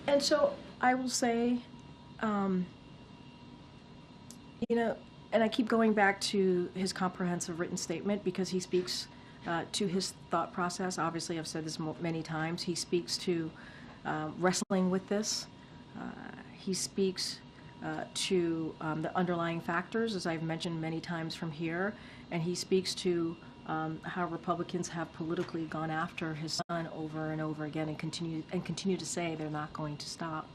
And so I will say, and I keep going back to his comprehensive written statement because he speaks to his thought process. Obviously, I've said this many times. He speaks to wrestling with this. He speaks to the underlying factors, as I've mentioned many times from here, and he speaks to how Republicans have politically gone after his son over and over again and continue to say they're not going to stop.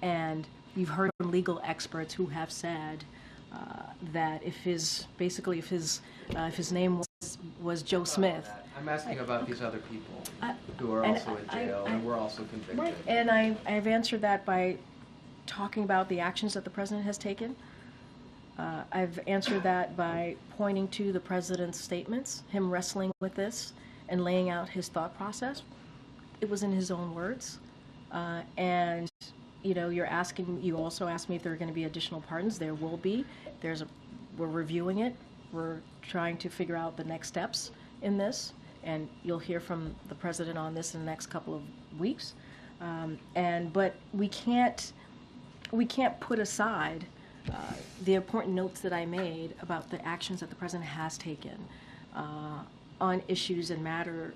And you've heard from legal experts who have said that if his name was Joe Smith. I'm asking about these other people who are also in jail and were also convicted. Right, and I've answered that by talking about the actions that the president has taken. I've answered that by pointing to the president's statements, him wrestling with this and laying out his thought process. It was in his own words. And you also asked me if there are going to be additional pardons. There will be. We're reviewing it. We're trying to figure out the next steps in this, and you'll hear from the president on this in the next couple of weeks. But we can't put aside the important notes that I made about the actions that the president has taken on issues that matter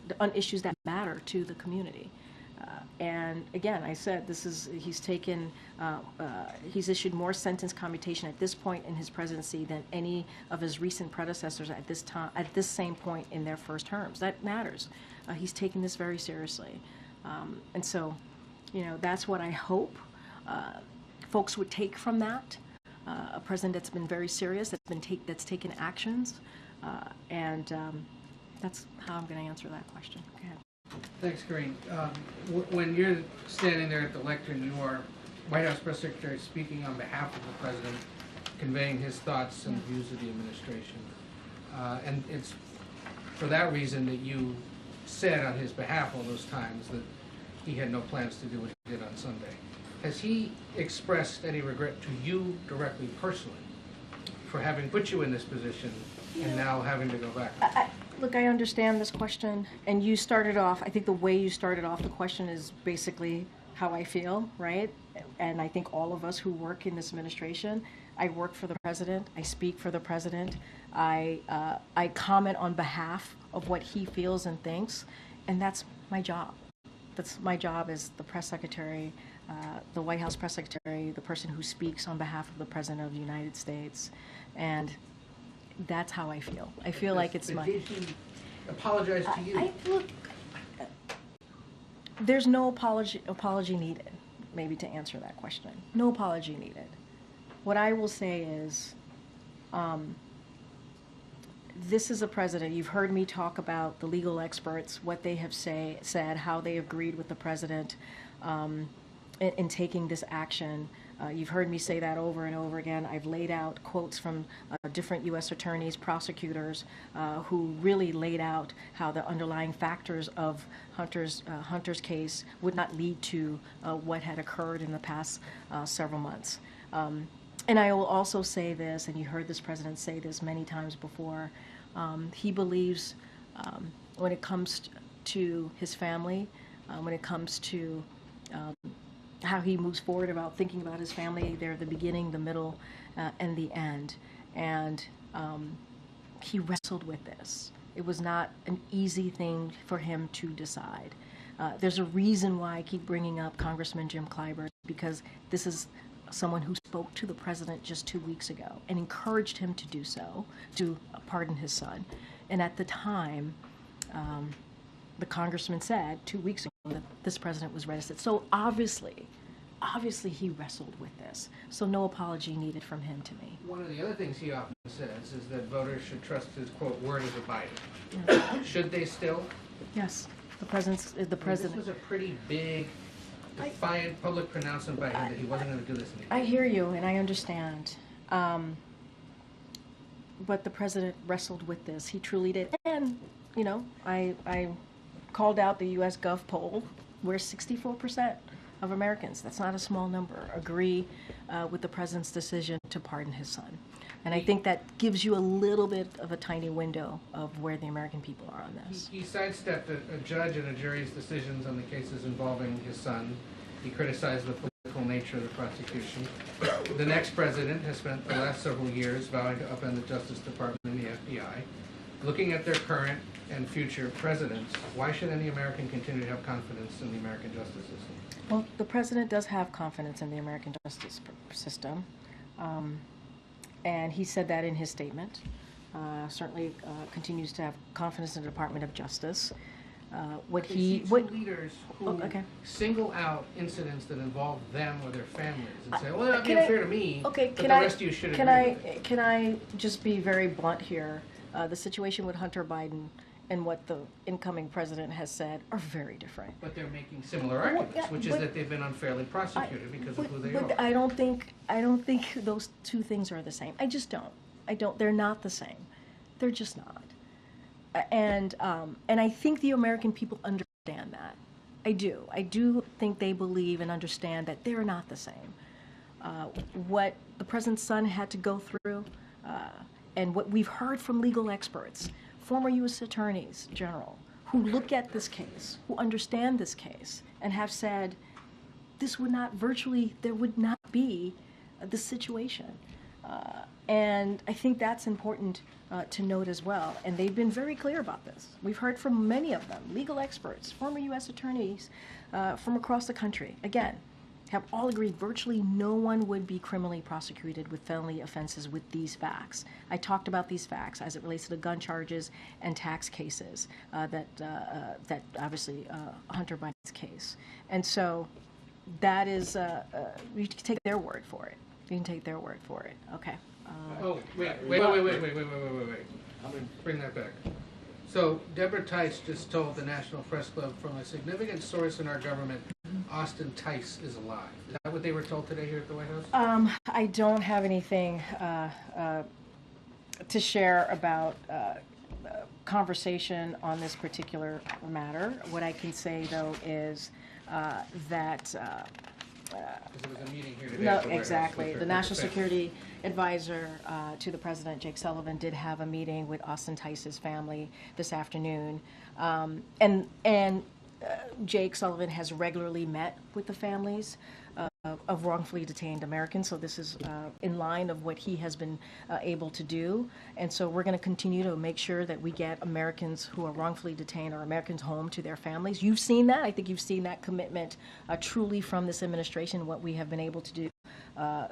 to the community. And again, I said he's issued more sentence commutation at this point in his presidency than any of his recent predecessors at this same point in their first terms. That matters. He's taken this very seriously, and so, that's what I hope folks would take from that. A president that's been very serious, that's taken actions, and that's how I'm going to answer that question. Go ahead. Thanks, Karine. When you're standing there at the lectern, you are White House Press Secretary speaking on behalf of the President, conveying his thoughts and views of the administration. And it's for that reason that you said on his behalf all those times that he had no plans to do what he did on Sunday. Has he expressed any regret to you directly, personally, for having put you in this position and now having to go back? Look, I understand this question, and you started off, I think the way you started off the question is basically how I feel, right? And I think all of us who work in this administration, I work for the president, I speak for the president, I comment on behalf of what he feels and thinks, and that's my job. That's my job as the press secretary, the White House press secretary, the person who speaks on behalf of the President of the United States, and that's how I feel. I feel like it's my... Did he apologize to you? Look, there's no apology needed, maybe to answer that question. No apology needed. What I will say is, this is a president. You've heard me talk about the legal experts, what they have said, how they agreed with the president in taking this action. You've heard me say that over and over again. I've laid out quotes from different U.S. attorneys, prosecutors, who really laid out how the underlying factors of Hunter's case would not lead to what had occurred in the past several months. And I will also say this, and you heard this president say this many times before, he believes when it comes to his family, when it comes to how he moves forward about thinking about his family, they're the beginning, the middle, and the end. And he wrestled with this. It was not an easy thing for him to decide. There's a reason why I keep bringing up Congressman Jim Clyburn, because this is someone who spoke to the president just 2 weeks ago and encouraged him to do so, to pardon his son. And at the time, the congressman said 2 weeks ago that this president was reticent. So obviously he wrestled with this. So no apology needed from him to me. One of the other things he often says is that voters should trust his, quote, word as a Biden. Yeah. Should they still? Yes, the president. This was a pretty big, defiant public pronouncement by him that he wasn't going to do this anymore. I hear you, and I understand. But the president wrestled with this. He truly did. And, you know, I called out the U.S. Gov poll where 64% of Americans, that's not a small number, agree with the president's decision to pardon his son. And I think that gives you a little bit of a tiny window of where the American people are on this. He sidestepped a judge and a jury's decisions on the cases involving his son. He criticized the political nature of the prosecution. The next president has spent the last several years vowing to upend the Justice Department and the FBI. Looking at their current and future presidents, why should any American continue to have confidence in the American justice system? Well, the president does have confidence in the American justice system. And he said that in his statement. Certainly continues to have confidence in the Department of Justice. Leaders who single out incidents that involve them or their families and say, well, they're not being fair to me, but the rest of you should agree with it. Can I just be very blunt here? The situation with Hunter Biden and what the incoming president has said are very different. But they're making similar arguments, which is that they've been unfairly prosecuted because of who they are. I don't think those two things are the same. I just don't. They're not the same. They're just not. And I think the American people understand that. I do. I do think they believe and understand that they're not the same. What the president's son had to go through, and what we've heard from legal experts, former U.S. attorneys general, who look at this case, who understand this case, and have said, this would not there would not be this situation. And I think that's important to note as well. And they've been very clear about this. We've heard from many of them, legal experts, former U.S. attorneys from across the country, again, have all agreed virtually no one would be criminally prosecuted with felony offenses with these facts. I talked about these facts as it relates to the gun charges and tax cases that obviously Hunter Biden's case. And so that is, you can take their word for it. You can take their word for it. Okay. Wait. Bring that back. So Deborah Tice just told the National Press Club from a significant source in our government, Austin Tice is alive. Is that what they were told today here at the White House? I don't have anything to share about conversation on this particular matter. What I can say, though, is that Because it was a meeting here today. no, at the White House exactly. with The their National defense. Security Advisor to the President, Jake Sullivan, did have a meeting with Austin Tice's family this afternoon, and Jake Sullivan has regularly met with the families of wrongfully detained Americans, so this is in line of what he has been able to do. And so we're going to continue to make sure that we get Americans who are wrongfully detained or Americans home to their families. You've seen that. I think you've seen that commitment truly from this administration, what we have been able to do.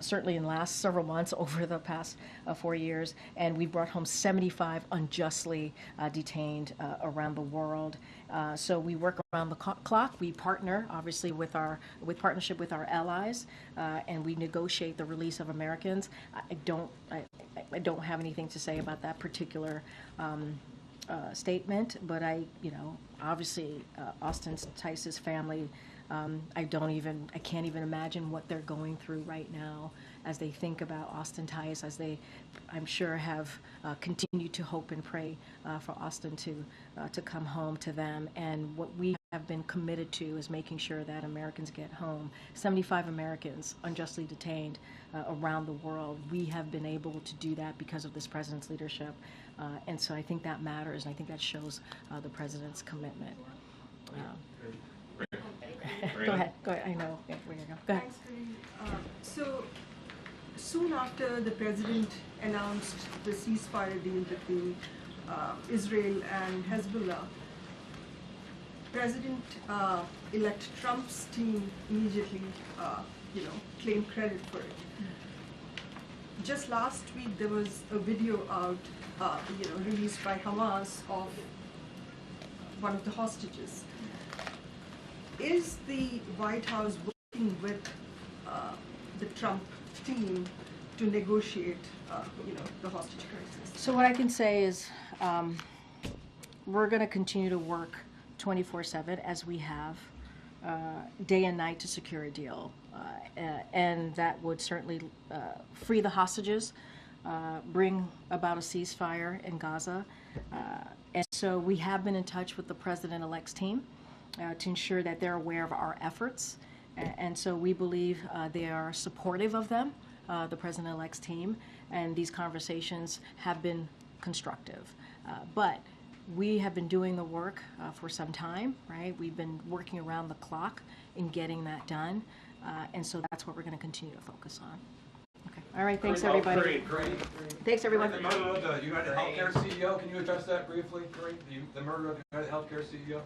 Certainly in the last several months over the past 4 years, and we brought home 75 unjustly detained around the world. So we work around the clock. We partner, obviously, with partnership with our allies, and we negotiate the release of Americans. I don't have anything to say about that particular statement, but obviously, Austin Tice's family. I can't even imagine what they're going through right now as they think about Austin Tice, as they, I'm sure, have continued to hope and pray for Austin to come home to them. And what we have been committed to is making sure that Americans get home. 75 Americans unjustly detained around the world. We have been able to do that because of this president's leadership. And so I think that matters, and I think that shows the president's commitment. Go ahead. I know. Yeah, where you go. Go ahead. Thanks, Karine. So soon after the president announced the ceasefire deal between Israel and Hezbollah, President-elect Trump's team immediately, claimed credit for it. Just last week, there was a video out, released by Hamas of one of the hostages. Is the White House working with the Trump team to negotiate, the hostage crisis? So what I can say is we're going to continue to work 24/7 as we have, day and night, to secure a deal. And that would certainly free the hostages, bring about a ceasefire in Gaza. And so we have been in touch with the president-elect's team to ensure that they're aware of our efforts. And so we believe they are supportive of them, the president-elect's team, and these conversations have been constructive. But we have been doing the work for some time, right? We've been working around the clock in getting that done, and so that's what we're going to continue to focus on. Okay. All right. Thanks, everybody. Karine. Thanks, everyone. The murder of the United Healthcare CEO, can you address that briefly, Karine? The murder of the United Healthcare CEO?